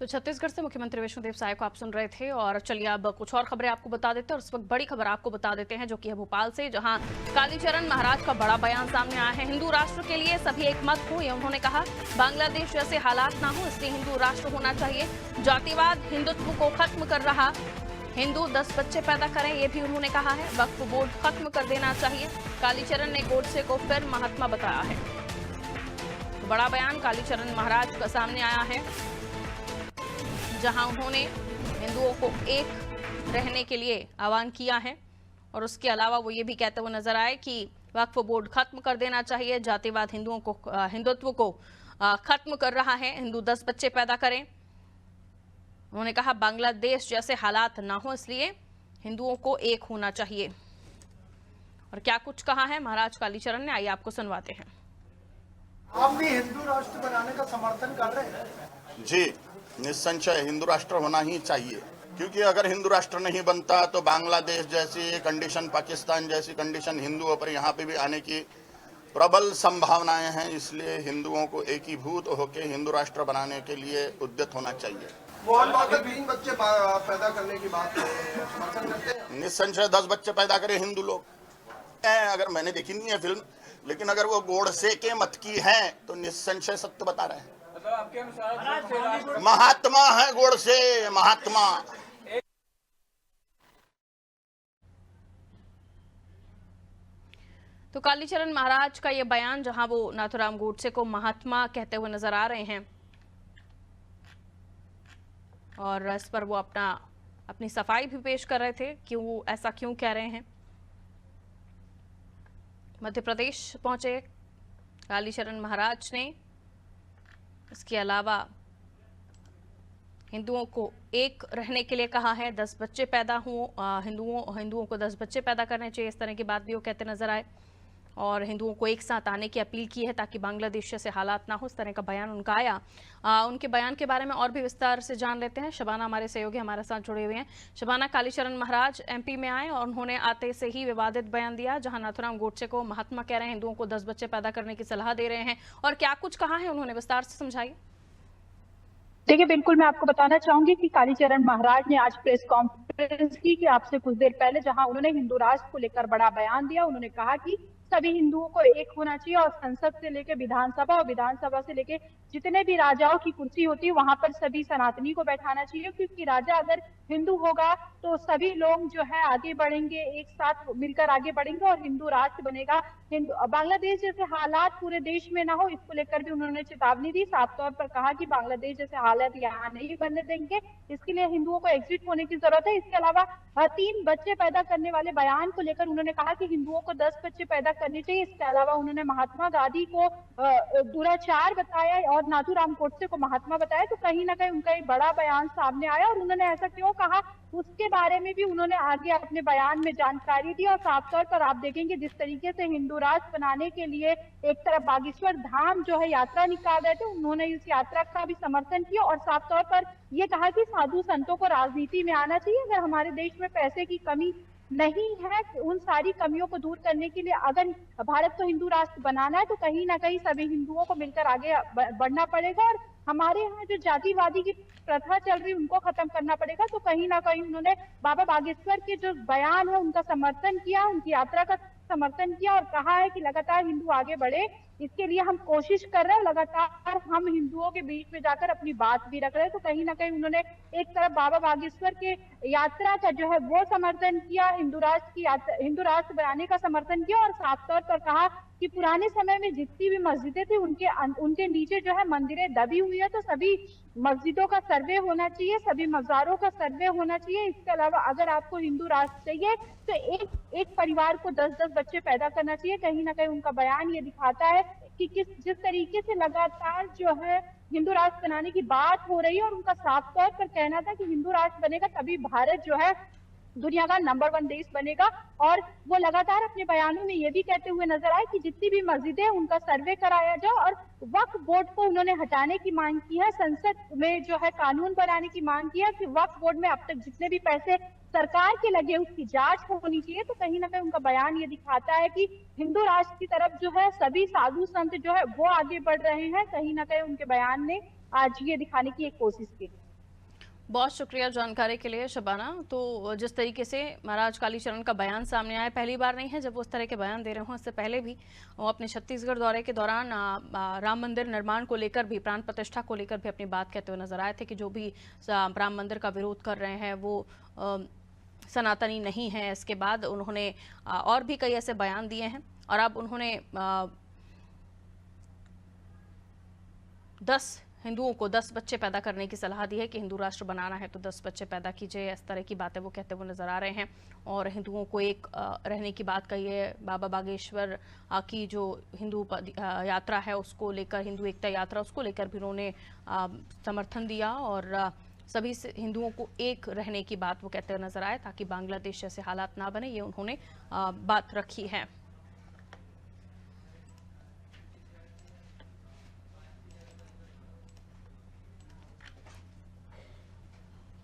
तो छत्तीसगढ़ से मुख्यमंत्री विष्णुदेव साय को आप सुन रहे थे। और चलिए अब कुछ और खबरें आपको बता देते हैं। और इस वक्त बड़ी खबर आपको बता देते हैं जो कि है भोपाल से, जहां कालीचरण महाराज का बड़ा बयान सामने आया है। हिंदू राष्ट्र के लिए सभी एक मत हो, ये उन्होंने कहा। बांग्लादेश जैसे हालात ना हो, इसलिए हिंदू राष्ट्र होना चाहिए। जातिवाद हिंदुत्व को खत्म कर रहा, हिंदू 10 बच्चे पैदा करें, ये भी उन्होंने कहा है। वक्फ बोर्ड खत्म कर देना चाहिए। कालीचरण ने गोडसे को फिर महात्मा बताया है। तो बड़ा बयान कालीचरण महाराज का सामने आया है, जहां उन्होंने हिंदुओं को एक रहने के लिए आह्वान किया है। और उसके अलावा वो ये भी कहते हुए नजर आए कि वक्फ बोर्ड खत्म कर देना चाहिए। जातिवाद हिंदुत्व को खत्म कर रहा है। हिंदू 10 बच्चे पैदा करें। उन्होंने कहा बांग्लादेश जैसे हालात ना हो, इसलिए हिंदुओं को एक होना चाहिए। और क्या कुछ कहा है महाराज कालीचरण ने, आइए आपको सुनवाते हैं। आप भी हिंदू राष्ट्र बनाने का समर्थन कर रहे हैं? जी, निस्संशय हिंदू राष्ट्र होना ही चाहिए, क्योंकि अगर हिंदू राष्ट्र नहीं बनता तो बांग्लादेश जैसी कंडीशन, पाकिस्तान जैसी कंडीशन हिंदुओं पर यहाँ पे भी आने की प्रबल संभावनाएं हैं। इसलिए हिंदुओं को एकीभूत होकर हिंदू राष्ट्र बनाने के लिए उद्यत होना चाहिए। मोहन बाबू 3 बच्चे पैदा करने की बात समर्थन करते हैं? निस्संशय 10 बच्चे पैदा करें हिंदू लोग। अगर मैंने देखी नहीं है फिल्म, लेकिन अगर वो गोडसे के मत की है तो निस्संशय सत्य बता रहे हैं। मतलब आपके अनुसार महात्मा है गोडसे, महात्मा। तो कालीचरण महाराज का ये बयान, जहां वो नाथूराम गोडसे को महात्मा कहते हुए नजर आ रहे हैं, और इस पर वो अपनी सफाई भी पेश कर रहे थे, ऐसा क्यों कह रहे हैं। मध्य प्रदेश पहुंचे कालीचरण महाराज ने। इसके अलावा हिंदुओं को एक रहने के लिए कहा है। 10 बच्चे पैदा हों, हिंदुओं को 10 बच्चे पैदा करने चाहिए, इस तरह की बात भी वो कहते नजर आए। और हिंदुओं को एक साथ आने की अपील की है ताकि बांग्लादेश जैसे हालात ना हो, इस तरह का बयान उनका आया। उनके बयान के बारे में और भी विस्तार से जान लेते हैं। शबाना हमारे सहयोगी हमारे साथ जुड़े हुए हैं। शबाना, कालीचरण महाराज एमपी में आए और उन्होंने आते से ही विवादित बयान दिया, जहां नाथूराम गोडसे को महात्मा कह रहे हैं, हिंदुओं को 10 बच्चे पैदा करने की सलाह दे रहे हैं। और क्या कुछ कहा है उन्होंने, विस्तार से समझाइए। देखिए, बिल्कुल मैं आपको बताना चाहूंगी कि कालीचरण महाराज ने आज प्रेस कॉन्फ्रेंस की कि आपसे कुछ देर पहले, जहां उन्होंने हिंदू राष्ट्र को लेकर बड़ा बयान दिया। उन्होंने कहा कि सभी हिंदुओं को एक होना चाहिए और संसद से लेकर विधानसभा और विधानसभा से लेकर जितने भी राजाओं की कुर्सी होती है वहां पर सभी सनातनी को बैठाना चाहिए, क्योंकि राजा अगर हिंदू होगा तो सभी लोग जो है आगे बढ़ेंगे, एक साथ मिलकर आगे बढ़ेंगे और हिंदू राष्ट्र बनेगा। बांग्लादेश जैसे हालात पूरे देश में ना हो, इसको लेकर भी उन्होंने चेतावनी दी। साफ तौर पर कहा कि बांग्लादेश जैसे हालात यहाँ नहीं बनने देंगे, इसके लिए हिंदुओं को एग्जिट होने की जरूरत है। इसके अलावा 3 बच्चे पैदा करने वाले बयान को लेकर उन्होंने कहा कि हिंदुओं को 10 बच्चे पैदा करने चाहिए। इसके अलावा उन्होंने महात्मा गांधी को दुराचार बताया और नाथूराम गोडसे को महात्मा बताया। तो कहीं ना कहीं उनका एक बड़ा बयान सामने आया और उन्होंने ऐसा क्यों कहा उसके बारे में भी उन्होंने आगे अपने बयान में जानकारी दी। और साफ तौर पर आप देखेंगे जिस तरीके से हिंदू राष्ट्र बनाने के लिए एक तरफ बागेश्वर धाम जो है यात्रा निकाल रहे थे, उन्होंने इस यात्रा का भी समर्थन किया और साफ तौर पर ये कहा कि साधु संतों को राजनीति में आना चाहिए। अगर हमारे देश में पैसे की कमी नहीं है, उन सारी कमियों को दूर करने के लिए अगर भारत को हिंदू राष्ट्र बनाना है तो कहीं ना कहीं सभी हिंदुओं को मिलकर आगे बढ़ना पड़ेगा। और हमारे यहाँ जो जातिवादी की प्रथा चल रही है उनको खत्म करना पड़ेगा। तो कहीं ना कहीं उन्होंने बाबा बागेश्वर के जो बयान है उनका समर्थन किया, उनकी यात्रा का समर्थन किया और कहा है कि लगातार हिंदू आगे बढ़े, इसके लिए हम कोशिश कर रहे हैं। लगातार हम हिंदुओं के बीच में जाकर अपनी बात भी रख रहे हैं। तो कहीं ना कहीं उन्होंने एक तरफ बाबा बागेश्वर के यात्रा का जो है वो समर्थन किया, हिंदू राष्ट्र बनाने का समर्थन किया और साफ तौर पर कहा कि पुराने समय में जितनी भी मस्जिदें थी उनके नीचे जो है मंदिरें दबी हुई है, तो सभी मस्जिदों का सर्वे होना चाहिए, सभी मज़ारों का सर्वे होना चाहिए। इसके अलावा अगर आपको हिंदू राष्ट्र चाहिए तो एक परिवार को 10-10 बच्चे पैदा करना चाहिए। कहीं ना कहीं उनका बयान ये दिखाता है कि जिस तरीके से लगातार जो है हिंदू राष्ट्र बनाने की बात हो रही है और उनका साफ तौर पर कहना था कि हिंदू राष्ट्र बनेगा तभी भारत जो है दुनिया का नंबर 1 देश बनेगा। और वो लगातार अपने बयानों में ये भी कहते हुए नजर आए कि जितनी भी मस्जिदें उनका सर्वे कराया जाए और वक्फ बोर्ड को उन्होंने हटाने की मांग की है। संसद में जो है कानून बनाने की मांग की है कि वक्फ बोर्ड में अब तक जितने भी पैसे सरकार के लगे उसकी जांच होनी चाहिए। तो कहीं ना कहीं उनका बयान ये दिखाता है कि हिंदू राष्ट्र की तरफ जो है सभी साधु संत जो है वो आगे बढ़ रहे हैं। कहीं ना कहीं उनके बयान ने आज ये दिखाने की एक कोशिश की। बहुत शुक्रिया जानकारी के लिए शबाना। तो जिस तरीके से महाराज कालीचरण का बयान सामने आया, पहली बार नहीं है जब वो इस तरह के बयान दे रहे हों। इससे पहले भी वो अपने छत्तीसगढ़ दौरे के दौरान राम मंदिर निर्माण को लेकर भी, प्राण प्रतिष्ठा को लेकर भी अपनी बात कहते हुए नजर आए थे कि जो भी राम मंदिर का विरोध कर रहे हैं वो सनातनी नहीं है। इसके बाद उन्होंने और भी कई ऐसे बयान दिए हैं और अब उन्होंने 10 हिंदुओं को 10 बच्चे पैदा करने की सलाह दी है कि हिंदू राष्ट्र बनाना है तो 10 बच्चे पैदा कीजिए। इस तरह की बातें वो कहते हुए नजर आ रहे हैं और हिंदुओं को एक रहने की बात कही है। बाबा बागेश्वर की जो हिंदू यात्रा है उसको लेकर, हिंदू एकता यात्रा, उसको लेकर भी उन्होंने समर्थन दिया और सभी हिंदुओं को एक रहने की बात वो कहते हुए नजर आए ताकि बांग्लादेश जैसे हालात ना बने, ये उन्होंने बात रखी है।